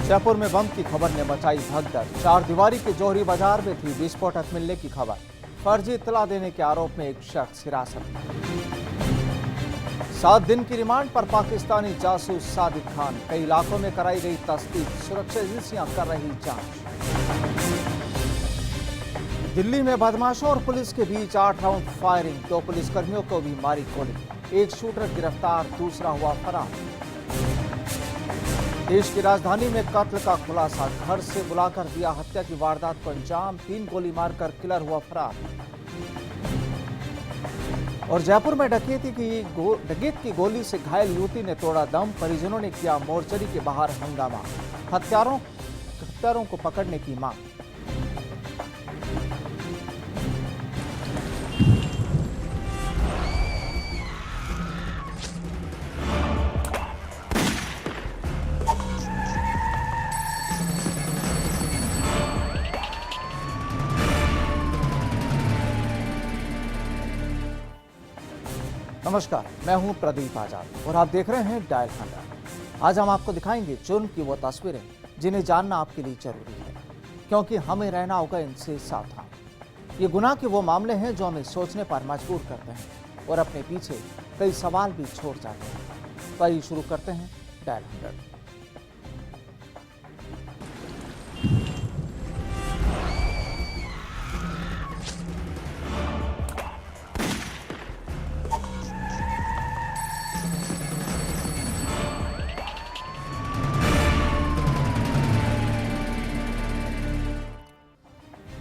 जयपुर में बम की खबर ने मचाई भगदड़। चार दीवारी के जौहरी बाजार में थी विस्फोटक मिलने की खबर। फर्जी इत्तला देने के आरोप में एक शख्स हिरासत में। 7 दिन की रिमांड पर पाकिस्तानी जासूस सादिक खान। कई इलाकों में कराई गई तस्दीक, सुरक्षा एजेंसियां कर रही जांच। दिल्ली में बदमाशों और पुलिस के बीच 8 राउंड फायरिंग, 2 पुलिसकर्मियों को भी मारी गोली। एक शूटर गिरफ्तार, दूसरा हुआ फरार। देश की राजधानी में कत्ल का खुलासा, घर से बुलाकर दिया हत्या की वारदात को अंजाम, 3 गोली मारकर किलर हुआ फरार। और जयपुर में डकैत की गोली से घायल युवती ने तोड़ा दम, परिजनों ने किया मोर्चरी के बाहर हंगामा। हत्यारों को पकड़ने की मांग। नमस्कार, मैं हूं प्रदीप आजाद और आप देख रहे हैं डायल 100। आज हम आपको दिखाएंगे जुर्म की वो तस्वीरें जिन्हें जानना आपके लिए जरूरी है, क्योंकि हमें रहना होगा इनसे सावधान। ये गुनाह के वो मामले हैं जो हमें सोचने पर मजबूर करते हैं और अपने पीछे कई सवाल भी छोड़ जाते हैं। तो आइए शुरू करते हैं डायल 100।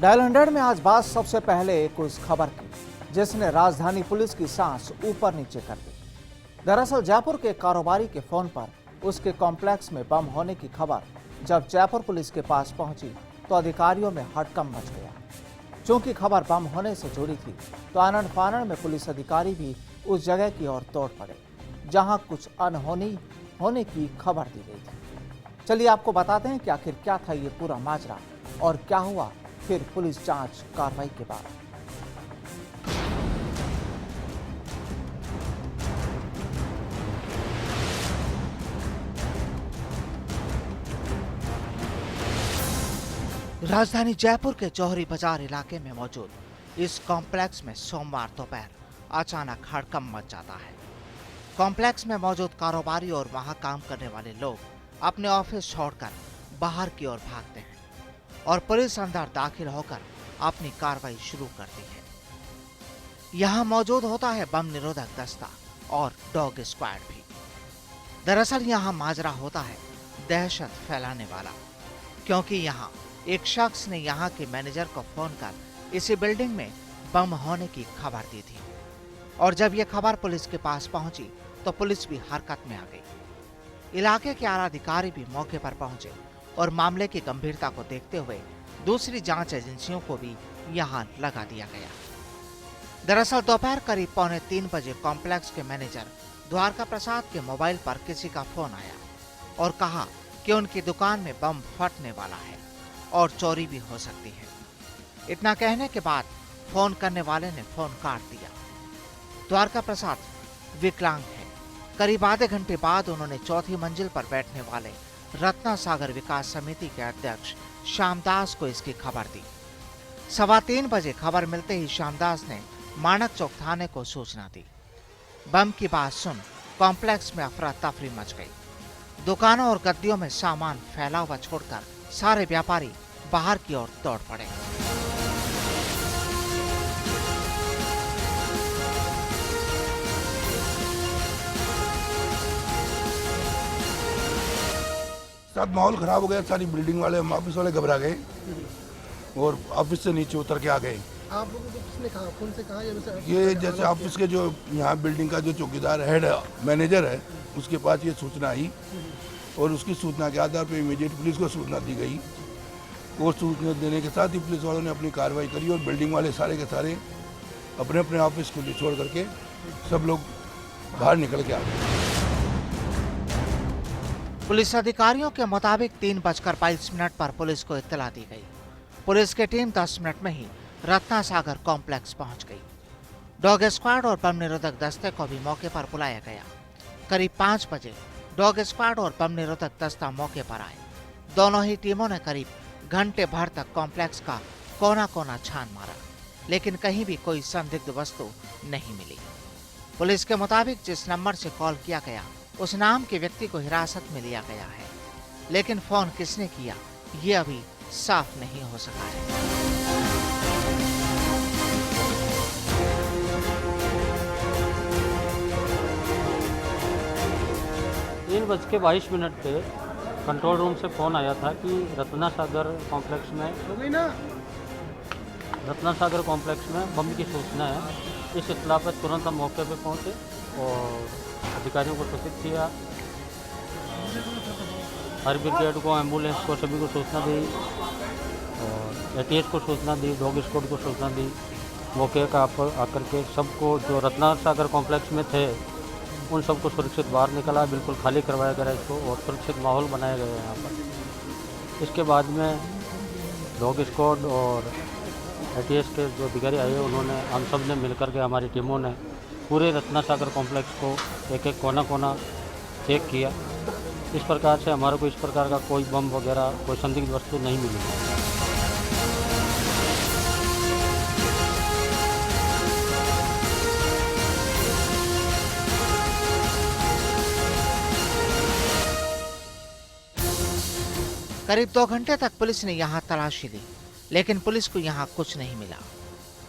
डायल 100 में आज बात सबसे पहले उस खबर की जिसने राजधानी पुलिस की सांस ऊपर नीचे कर दी। दरअसल जयपुर के कारोबारी के फोन पर उसके कॉम्प्लेक्स में बम होने की खबर जब जयपुर पुलिस के पास पहुंची तो अधिकारियों में हड़कंप मच गया। चूंकि खबर बम होने से जुड़ी थी तो आनन फानन में पुलिस अधिकारी भी उस जगह की ओर दौड़ पड़े जहां कुछ अनहोनी होने की खबर दी गई थी। चलिए आपको बताते हैं कि आखिर क्या था ये पूरा माजरा और क्या हुआ फिर पुलिस जांच कार्रवाई के बाद। राजधानी जयपुर के जौहरी बाजार इलाके में मौजूद इस कॉम्प्लेक्स में सोमवार दोपहर अचानक हड़कंप मच जाता है। कॉम्प्लेक्स में मौजूद कारोबारी और वहां काम करने वाले लोग अपने ऑफिस छोड़कर बाहर की ओर भागते हैं और पुलिस अंदर दाखिल होकर अपनी कार्रवाई शुरू करती है। यहां मौजूद होता है बम निरोधक दस्ता और डॉग स्क्वाड भी। दरअसल यहां माजरा होता है दहशत फैलाने वाला, क्योंकि यहां एक शख्स ने यहां के मैनेजर को फोन कर इसी बिल्डिंग में बम होने की खबर दी थी और जब यह खबर पुलिस के पास पहुंची तो पुलिस भी हरकत में आ गई। इलाके के आला अधिकारी भी मौके पर पहुंचे और मामले की गंभीरता को देखते हुए दूसरी जांच एजेंसियों को भी यहां लगा दिया गया। दरअसल दोपहर करीब 2:45 बजे कॉम्प्लेक्स के मैनेजर द्वारका प्रसाद के मोबाइल पर किसी का फोन आया और कहा कि उनकी दुकान में बम फटने वाला है और चोरी भी हो सकती है। इतना कहने के बाद फोन करने वाले ने फोन काट दिया। द्वारका प्रसाद विकलांग है। करीब आधे घंटे बाद उन्होंने चौथी मंजिल पर बैठने वाले रत्ना सागर विकास समिति के अध्यक्ष श्यामदास को इसकी खबर दी। 3:15 बजे खबर मिलते ही श्यामदास ने मानक चौक थाने को सूचना दी। बम की बात सुन कॉम्प्लेक्स में अफरा तफरी मच गई। दुकानों और गद्दियों में सामान फैला हुआ छोड़कर सारे व्यापारी बाहर की ओर दौड़ पड़े। सब माहौल खराब हो गया। सारी बिल्डिंग वाले, हम ऑफिस वाले घबरा गए और ऑफिस से नीचे उतर के आ गए। आप लोगों को किसने कहा, कौन से कहा? ये जैसे ऑफिस के जो यहाँ बिल्डिंग का जो चौकीदार हेड मैनेजर है उसके पास ये सूचना आई और उसकी सूचना के आधार पर इमीडिएट पुलिस को सूचना दी गई और सूचना देने के साथ ही पुलिस वालों ने अपनी कार्रवाई करी और बिल्डिंग वाले सारे के सारे अपने अपने ऑफिस को छोड़ करके सब लोग बाहर निकल के आ गए। पुलिस अधिकारियों के मुताबिक 3:22 पर पुलिस को इत्तला दी गई। पुलिस की टीम 10 मिनट में ही रत्ना सागर कॉम्प्लेक्स पहुंच गई। डॉग स्क्वाड और बम निरोधक दस्ते को भी मौके पर बुलाया गया। करीब 5 बजे डॉग स्क्वाड और बम निरोधक दस्ता मौके पर आए। दोनों ही टीमों ने करीब घंटे भर तक कॉम्प्लेक्स का कोना कोना छान मारा, लेकिन कहीं भी कोई संदिग्ध वस्तु नहीं मिली। पुलिस के मुताबिक जिस नंबर से कॉल किया गया उस नाम के व्यक्ति को हिरासत में लिया गया है, लेकिन फोन किसने किया ये अभी साफ नहीं हो सका है। 3:22 पे कंट्रोल रूम से फ़ोन आया था कि रत्ना सागर कॉम्प्लेक्स में बम की सूचना है। इस इत्तला पर तुरंत हम मौके पे पहुंचे और अधिकारियों को सूचित किया। फायर ब्रिगेड को, एम्बुलेंस को, सभी को सूचना दी और एटीएस को सूचना दी, डॉग स्क्वाड को सूचना दी। मौके का आकर के सबको जो रत्ना सागर कॉम्प्लेक्स में थे उन सबको सुरक्षित बाहर निकला, बिल्कुल खाली करवाया गया इसको और सुरक्षित माहौल बनाया गया यहाँ पर। इसके बाद में डॉग स्क्वाड और एटीएस के जो अधिकारी आए उन्होंने, हम सब ने मिलकर के, हमारी टीमों ने पूरे रत्ना सागर कॉम्प्लेक्स को एक एक कोना कोना चेक किया। इस प्रकार से हमारे को इस प्रकार का कोई बम वगैरह, कोई संदिग्ध वस्तु नहीं मिली। करीब 2 घंटे तक पुलिस ने यहाँ तलाशी ली, लेकिन पुलिस को यहाँ कुछ नहीं मिला।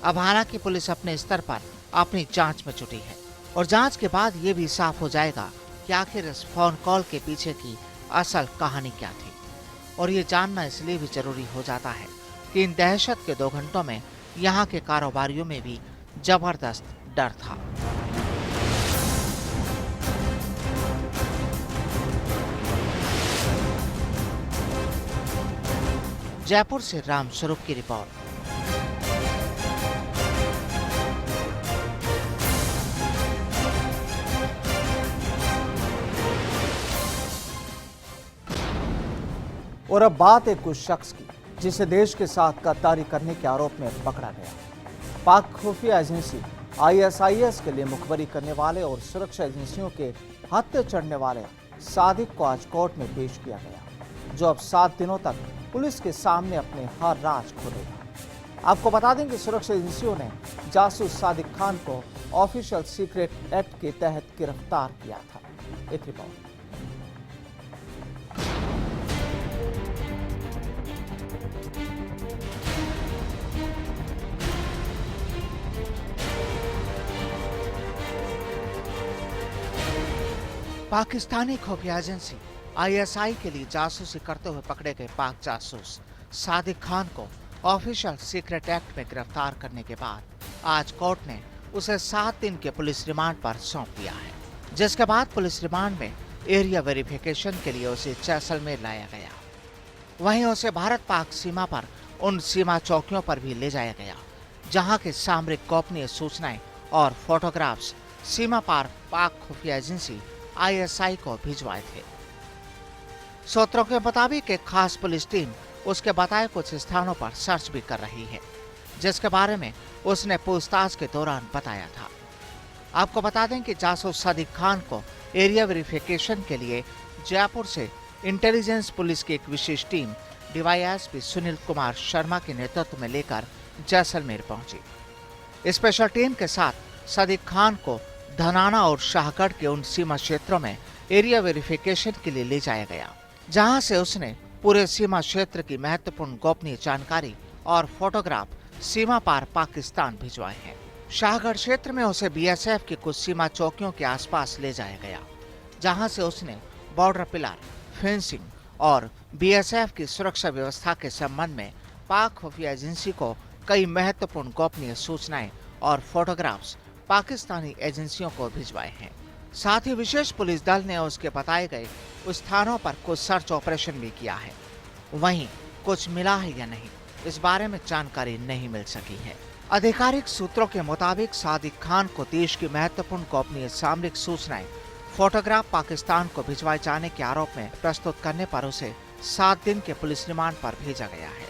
अब हालांकि पुलिस अपने स्तर पर अपनी जांच में जुटी है और जांच के बाद ये भी साफ हो जाएगा कि आखिर इस फोन कॉल के पीछे की असल कहानी क्या थी। और ये जानना इसलिए भी जरूरी हो जाता है कि इन दहशत के 2 घंटों में यहाँ के कारोबारियों में भी जबरदस्त डर था। जयपुर से राम स्वरूप की रिपोर्ट। और अब बात एक उस शख्स की जिसे देश के साथ गद्दारी करने के आरोप में पकड़ा गया। पाक खुफिया एजेंसी ISIS के लिए मुखबरी करने वाले और सुरक्षा एजेंसियों के हत्थे चढ़ने वाले सादिक को आज कोर्ट में पेश किया गया, जो अब 7 दिनों तक पुलिस के सामने अपने हर राज खोलेगा। आपको बता दें कि सुरक्षा एजेंसियों ने जासूस सादिक खान को ऑफिशियल सीक्रेट एक्ट के तहत गिरफ्तार किया था। एक रिपोर्ट। पाकिस्तानी खुफिया एजेंसी ISI के लिए जासूसी करते हुए पकड़े गए पाक जासूस सादिक खान को ऑफिशियल सीक्रेट एक्ट में गिरफ्तार करने के बाद आज कोर्ट ने उसे 7 दिन के पुलिस रिमांड पर सौंप दिया है, जिसके बाद पुलिस रिमांड में एरिया वेरिफिकेशन के लिए उसे जैसलमेर लाया गया। वहीं उसे भारत पाक सीमा पर उन सीमा चौकियों पर भी ले जाया गया जहां के सामरिक गोपनीय सूचनाएं और फोटोग्राफ्स सीमा पार पाक खुफिया एजेंसी ISI को भिजवाए थे। सूत्रों के मुताबिक एक खास पुलिस टीम उसके बताए कुछ स्थानों पर सर्च भी कर रही है, जिसके बारे में उसने पूछताछ के दौरान बताया था। आपको बता दें कि जासूस सादिक खान को एरिया वेरिफिकेशन के लिए जयपुर से इंटेलिजेंस पुलिस की एक विशेष टीम DYSP सुनील कुमार शर्मा के नेतृत्व में लेकर जैसलमेर पहुंची। स्पेशल टीम के साथ सादिक खान को धनाना और शाहगढ़ के उन सीमा क्षेत्रों में एरिया वेरिफिकेशन के लिए ले जाया गया, जहां से उसने पूरे सीमा क्षेत्र की महत्वपूर्ण गोपनीय जानकारी और फोटोग्राफ सीमा पार पाकिस्तान भिजवाए हैं। शाहगढ़ क्षेत्र में उसे BSF की कुछ सीमा चौकियों के आसपास ले जाया गया, जहां से उसने बॉर्डर पिलर, फेंसिंग और BSF की सुरक्षा व्यवस्था के संबंध में पाक खुफिया एजेंसी को कई महत्वपूर्ण गोपनीय सूचनाएं और फोटोग्राफ्स पाकिस्तानी एजेंसियों को भिजवाए हैं। साथ ही विशेष पुलिस दल ने उसके बताए गए उस स्थानों पर कुछ सर्च ऑपरेशन भी किया है। वहीं कुछ मिला है या नहीं, इस बारे में जानकारी नहीं मिल सकी है। आधिकारिक सूत्रों के मुताबिक सादिक खान को देश की महत्वपूर्ण गोपनीय सामरिक सूचनाएं, फोटोग्राफ पाकिस्तान को भिजवाए जाने के आरोप में प्रस्तुत करने पर उसे 7 दिन के पुलिस रिमांड पर भेजा गया है।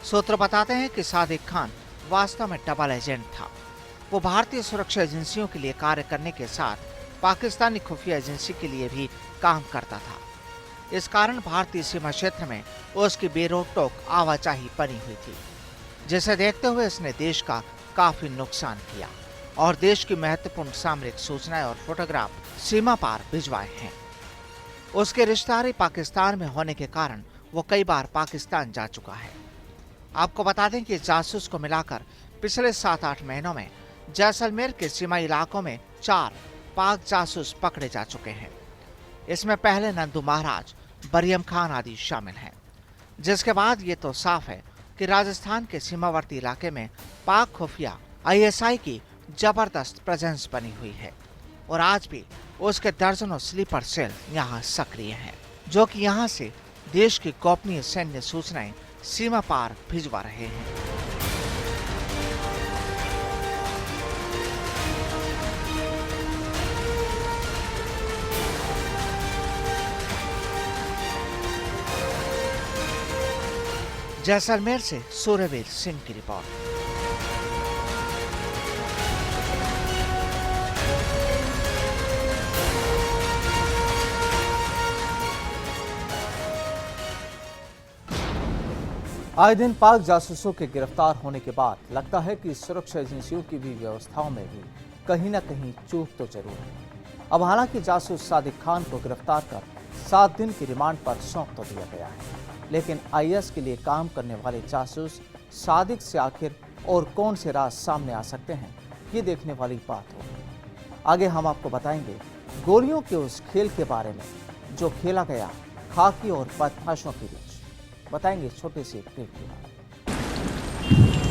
सूत्र बताते हैं कि सादिक खान वास्तव में डबल एजेंट था। वो भारतीय सुरक्षा एजेंसियों के लिए कार्य करने के साथ पाकिस्तानी खुफिया एजेंसी के लिए भी काम करता था। इस कारण भारतीय सीमा क्षेत्र में उसकी बेरोक-टोक आवाजाही बनी हुई थी, जिसे देखते हुए इसने देश का काफी नुकसान किया और देश की महत्वपूर्ण सामरिक सूचनाएं और फोटोग्राफ सीमा पार भिजवाए हैं। उसके रिश्तेदारी पाकिस्तान में होने के कारण वो कई बार पाकिस्तान जा चुका है। आपको बता दें कि जासूस को मिलाकर पिछले 7-8 महीनों में जैसलमेर के सीमाई इलाकों में 4 पाक जासूस पकड़े जा चुके हैं। इसमें पहले नंदू महाराज, बरियम खान आदि शामिल हैं। जिसके बाद ये तो साफ है कि राजस्थान के सीमावर्ती इलाके में पाक खुफिया ISI की जबरदस्त प्रेजेंस बनी हुई है और आज भी उसके दर्जनों स्लीपर सेल यहाँ सक्रिय हैं, जो कि यहाँ से देश की गोपनीय सैन्य सूचनाएं सीमा पार भिजवा रहे हैं। जैसलमेर से सूर्यवीर सिंह की रिपोर्ट। आए दिन पाक जासूसों के गिरफ्तार होने के बाद लगता है कि सुरक्षा एजेंसियों की भी व्यवस्थाओं में भी कहीं न कहीं चूक तो जरूर है। अब हालांकि जासूस सादिक खान को गिरफ्तार कर 7 दिन की रिमांड पर सौंप तो दिया गया है, लेकिन IS के लिए काम करने वाले जासूस सादिक से आखिर और कौन से राज सामने आ सकते हैं, ये देखने वाली बात होगी। आगे हम आपको बताएंगे गोलियों के उस खेल के बारे में जो खेला गया खाकी और बदमाशों के बीच। बताएंगे छोटे से ब्रेक के बाद।